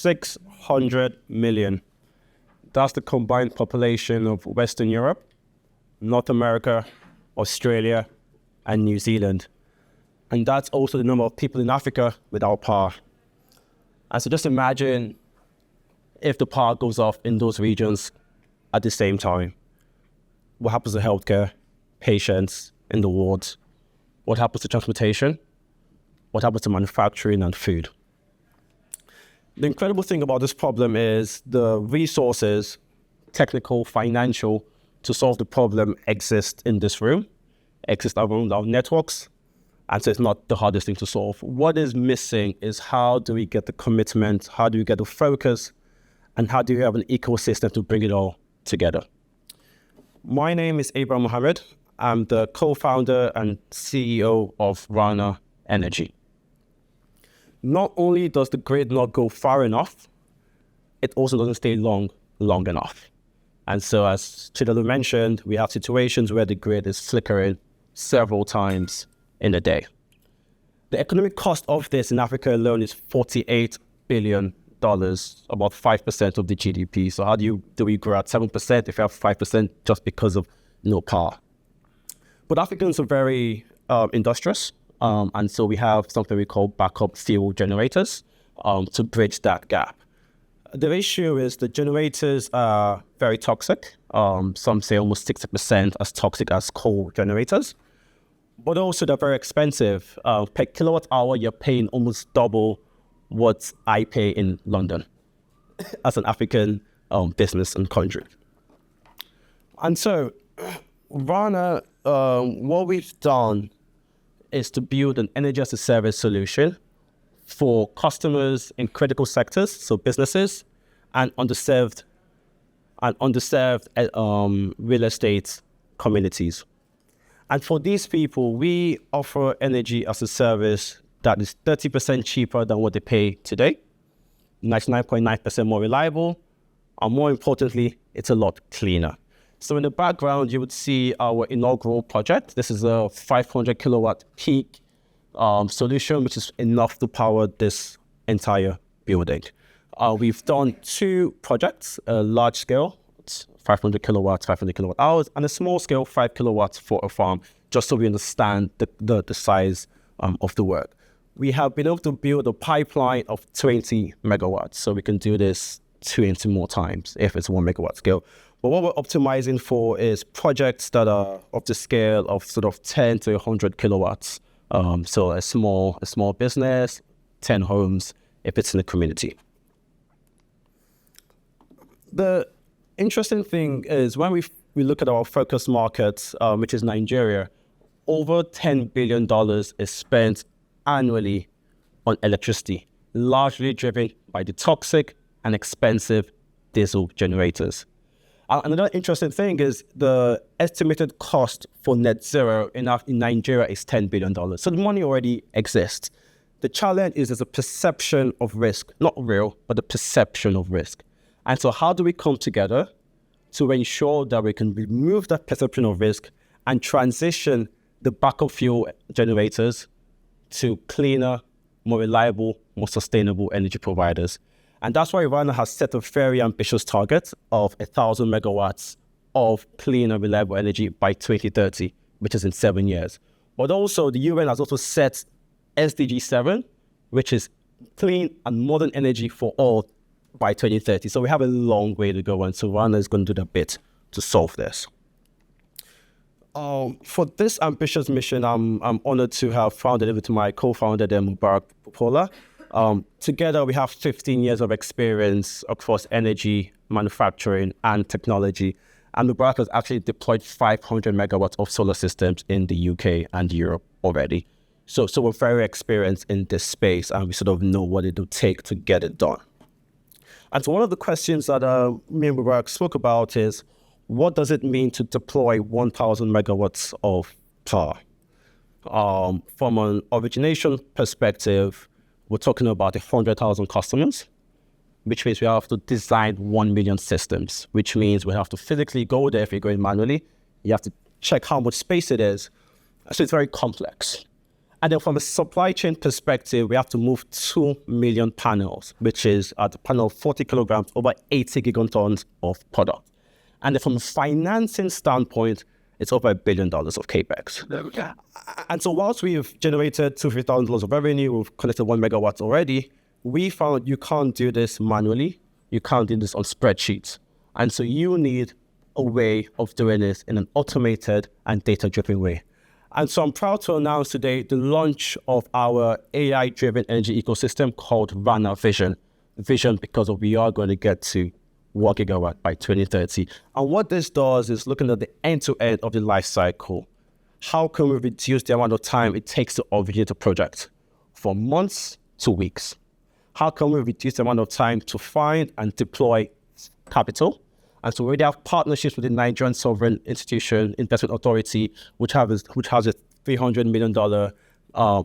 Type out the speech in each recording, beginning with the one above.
600 million. That's the combined population of Western Europe, North America, Australia, and New Zealand. And that's also the number of people in Africa without power. And so just imagine if the power goes off in those regions at the same time. What happens to healthcare, patients in the wards? What happens to transportation? What happens to manufacturing and food? The incredible thing about this problem is the resources, technical, financial, to solve the problem exist in this room, exist around our networks, and so it's not the hardest thing to solve. What is missing is how do we get the commitment, how do we get the focus, and how do we have an ecosystem to bring it all together? My name is Mohammed. I'm the co-founder and CEO of Rana Energy. Not only does the grid not go far enough, it also doesn't stay long enough. And so as Chidalu mentioned, we have situations where the grid is flickering several times in a day. The economic cost of this in Africa alone is $48 billion, about 5% of the GDP. So how do we grow at 7% if you have 5% just because of no power? But Africans are very industrious. And so we have something we call backup fuel generators to bridge that gap. The issue is the generators are very toxic. Some say almost 60% as toxic as coal generators. But also they're very expensive. Per kilowatt hour, you're paying almost double what I pay in London as an African business and country. And so Rana, what we've done is to build an energy as a service solution for customers in critical sectors, so businesses, and underserved real estate communities. And for these people, we offer energy as a service that is 30% cheaper than what they pay today, 99.9% more reliable, and more importantly, it's a lot cleaner. So in the background, you would see our inaugural project. This is a 500 kilowatt peak solution, which is enough to power this entire building. We've done 2 projects, a large scale, 500 kilowatts, 500 kilowatt hours, and a small scale, 5 kilowatts for a farm, just so we understand the size of the work. We have been able to build a pipeline of 20 megawatts, so we can do this 20 more times if it's 1 megawatt scale. But what we're optimizing for is projects that are of the scale of sort of 10 to 100 kilowatts. So a small business, 10 homes, if it's in the community. The interesting thing is when we look at our focus market, which is Nigeria, over $10 billion is spent annually on electricity, largely driven by the toxic and expensive diesel generators. Another interesting thing is the estimated cost for net zero in Nigeria is $10 billion. So the money already exists. The challenge is there's a perception of risk, not real, but the perception of risk. And so how do we come together to ensure that we can remove that perception of risk and transition the backup fuel generators to cleaner, more reliable, more sustainable energy providers? And that's why Rana has set a very ambitious target of 1,000 megawatts of clean and reliable energy by 2030, which is in 7 years. But also the UN has also set SDG 7, which is clean and modern energy for all by 2030. So we have a long way to go, and so Rana is going to do the bit to solve this. For this ambitious mission, I'm honored to have founded it with my co-founder, Mubarak Popola. Together, we have 15 years of experience across energy, manufacturing, and technology. And Mubarak has actually deployed 500 megawatts of solar systems in the UK and Europe already. So we're very experienced in this space, and we sort of know what it will take to get it done. And so one of the questions that me and Mubarak spoke about is, what does it mean to deploy 1,000 megawatts of power? From an origination perspective, we're talking about 100,000 customers, which means we have to design 1 million systems, which means we have to physically go there if you're going manually. You have to check how much space it is. So it's very complex. And then from a supply chain perspective, we have to move 2 million panels, which is at the panel 40 kilograms, over 80 gigatons of product. And then from a financing standpoint, it's over $1 billion of capex. And so whilst we've generated $250,000 of revenue, we've collected 1 megawatt already, we found you can't do this manually. You can't do this on spreadsheets. And so you need a way of doing this in an automated and data-driven way. And so I'm proud to announce today the launch of our AI-driven energy ecosystem called Rana Vision. Vision because we are going to get to 1 gigawatt by 2030. And what this does is looking at the end-to-end of the life cycle. How can we reduce the amount of time it takes to originate a project from months to weeks? How can we reduce the amount of time to find and deploy capital? And so we already have partnerships with the Nigerian Sovereign Institution Investment Authority, which has a $300 million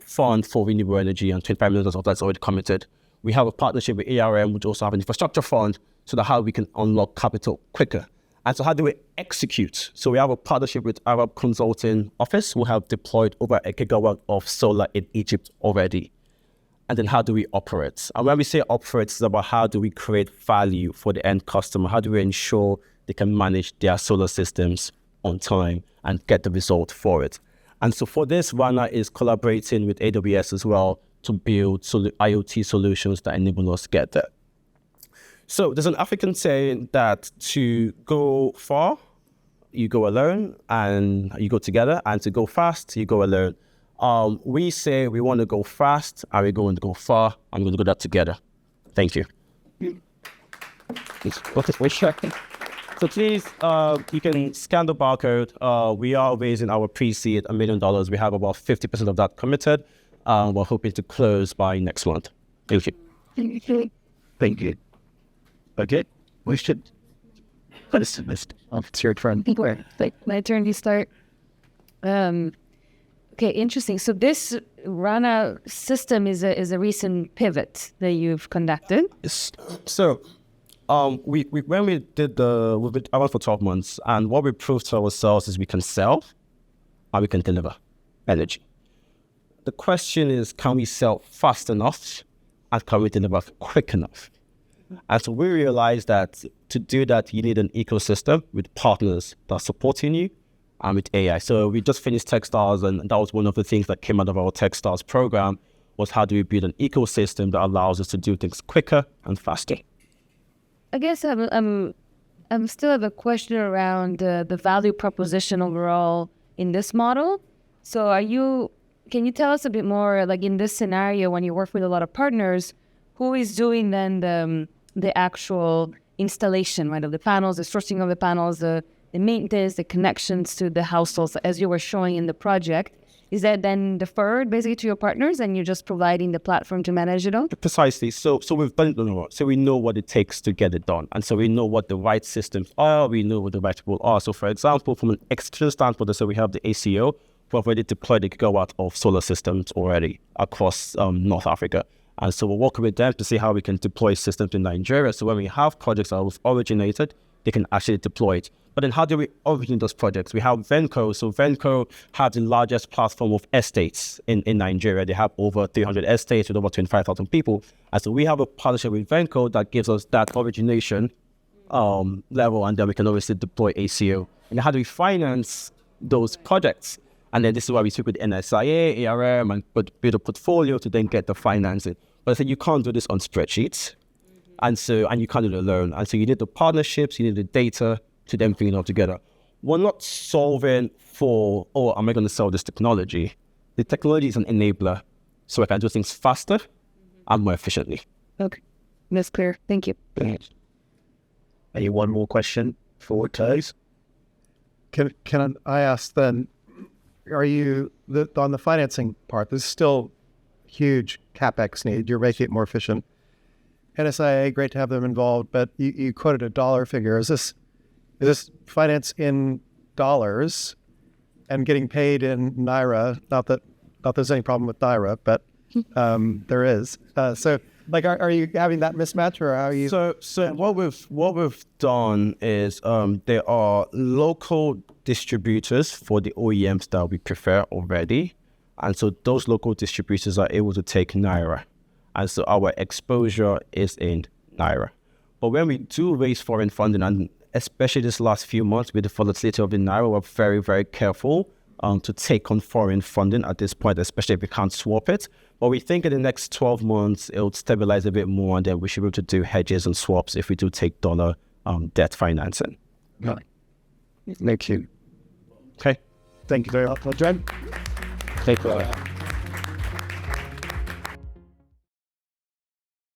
fund for renewable energy, and $25 million of that's already committed. We have a partnership with ARM, which also have an infrastructure fund, so that how we can unlock capital quicker. And so how do we execute? So we have a partnership with Arab Consulting Office, who have deployed over 1 gigawatt of solar in Egypt already. And then how do we operate? And when we say operate, it's about how do we create value for the end customer? How do we ensure they can manage their solar systems on time and get the result for it? And so for this, Rana is collaborating with AWS as well to build IoT solutions that enable us to get there. So there's an African saying that to go far, you go alone, and you go together, and to go fast, you go alone. We say we want to go fast, and we're going to go far, and we're going to go that together. Thank you. So please, you can scan the barcode. We are raising our pre-seed $1 million. We have about 50% of that committed. We're hoping to close by next month. Thank you. Thank you. Okay, we should. It's your turn. My turn to start. Okay, interesting. So this Rana system is a recent pivot that you've conducted. So, when we did we've been around for 12 months, and what we proved to ourselves is we can sell and we can deliver energy. The question is, can we sell fast enough and can we deliver quick enough? And so we realized that to do that, you need an ecosystem with partners that are supporting you and with AI. So we just finished Techstars, and that was one of the things that came out of our Techstars program, was how do we build an ecosystem that allows us to do things quicker and faster. I guess I'm still have a question around the value proposition overall in this model. So can you tell us a bit more, like in this scenario, when you work with a lot of partners, who is doing then the actual installation, right, of the panels, the sourcing of the panels, the maintenance, the connections to the households, as you were showing in the project? Is that then deferred basically to your partners and you're just providing the platform to manage it all? Precisely. So we've done it. So we know what it takes to get it done. And so we know what the right systems are. We know what the right people are. So for example, from an execution standpoint, so we have the ACO, who have already deployed a gigawatt of solar systems already across North Africa. And so we're working with them to see how we can deploy systems in Nigeria. So when we have projects that have originated, they can actually deploy it. But then how do we originate those projects? We have Venco. So Venco has the largest platform of estates in Nigeria. They have over 300 estates with over 25,000 people. And so we have a partnership with Venco that gives us that origination level, and then we can obviously deploy ACO. And how do we finance those projects? And then this is why we speak with NSIA, ARM, and build a portfolio to then get the financing. But I said you can't do this on spreadsheets, and you can't do it alone. And so you need the partnerships, you need the data to then bring it all together. We're not solving for, am I going to sell this technology? The technology is an enabler, so I can do things faster and more efficiently. Okay, that's clear. Thank you. Any one more question for Toes? Can I ask then? Are you on the financing part? There's still huge capex need. You're making it more efficient. NSIA, great to have them involved, but you quoted a dollar figure. Is this finance in dollars and getting paid in naira? Not that there's any problem with naira, but there is. So, like, are you having that mismatch, or how are you? So what we've done is there are local distributors for the OEMs that we prefer already, And so those local distributors are able to take Naira. And so our exposure is in Naira. But when we do raise foreign funding, and especially this last few months with the volatility of the Naira, we're very, very careful to take on foreign funding at this point, especially if we can't swap it. But we think in the next 12 months, it'll stabilize a bit more, and then we should be able to do hedges and swaps if we do take dollar debt financing. Thank you. Okay. Thank you very much, Dren. Thank you.